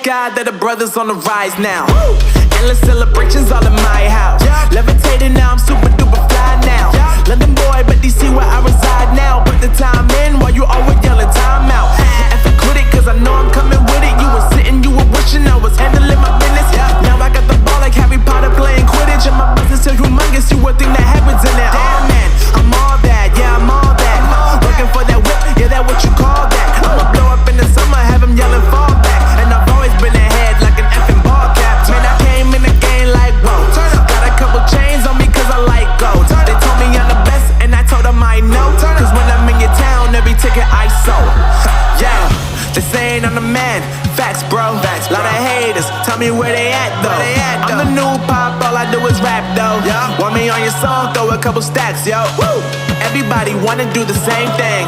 God that the brothers on the rise now. Endless celebrations all in my house. Levitating now, I'm super duper fly now. London boy, but DC where I reside now. Put the time in while you always yelling time out. And quit it, cause I know I'm coming with it. You were sitting, you were wishing I was handling my business. Now I got the ball like Harry Potter playing Quidditch. And my business is humongous, you would think that happens in it. Oh man, I'm all that, yeah, I'm all that. Looking for that whip, yeah, that what you call that. I'ma blow up in the summer, have him yelling fall back. And I've always been ahead like an effing ball cap. Man, I came in the game like, whoa. Got a couple chains on me cause I like gold. They told me I'm the best and I told them I know. Cause when I'm in your town, every ticket I sold. Yeah, they saying I'm the man. Facts, bro. Lot of haters, tell me where they at though. I'm the new pop, all I do is rap though. Want me on your song, throw a couple stacks, yo. Everybody wanna do the same thing.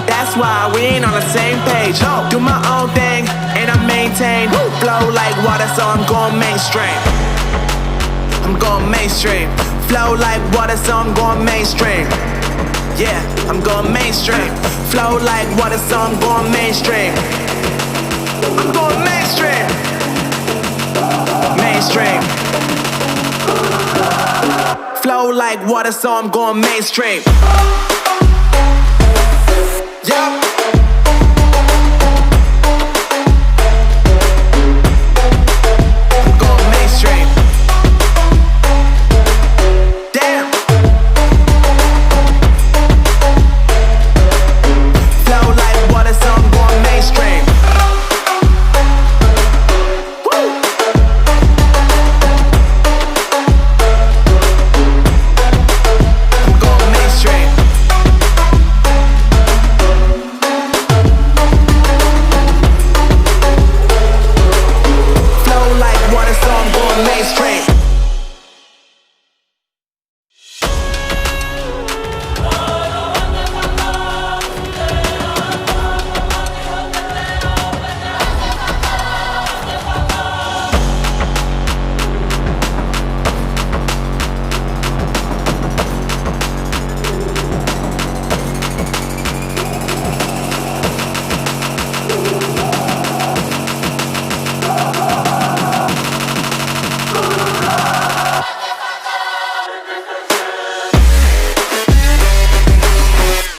That's why we ain't on the same page. Do my own thing and I maintain. Flow like water, so I'm going mainstream. I'm going mainstream. Flow like water, so I'm going mainstream. Yeah, I'm going mainstream. Flow like water, so I'm going mainstream. I'm going mainstream. Mainstream. Flow like water, so I'm going mainstream. Yeah.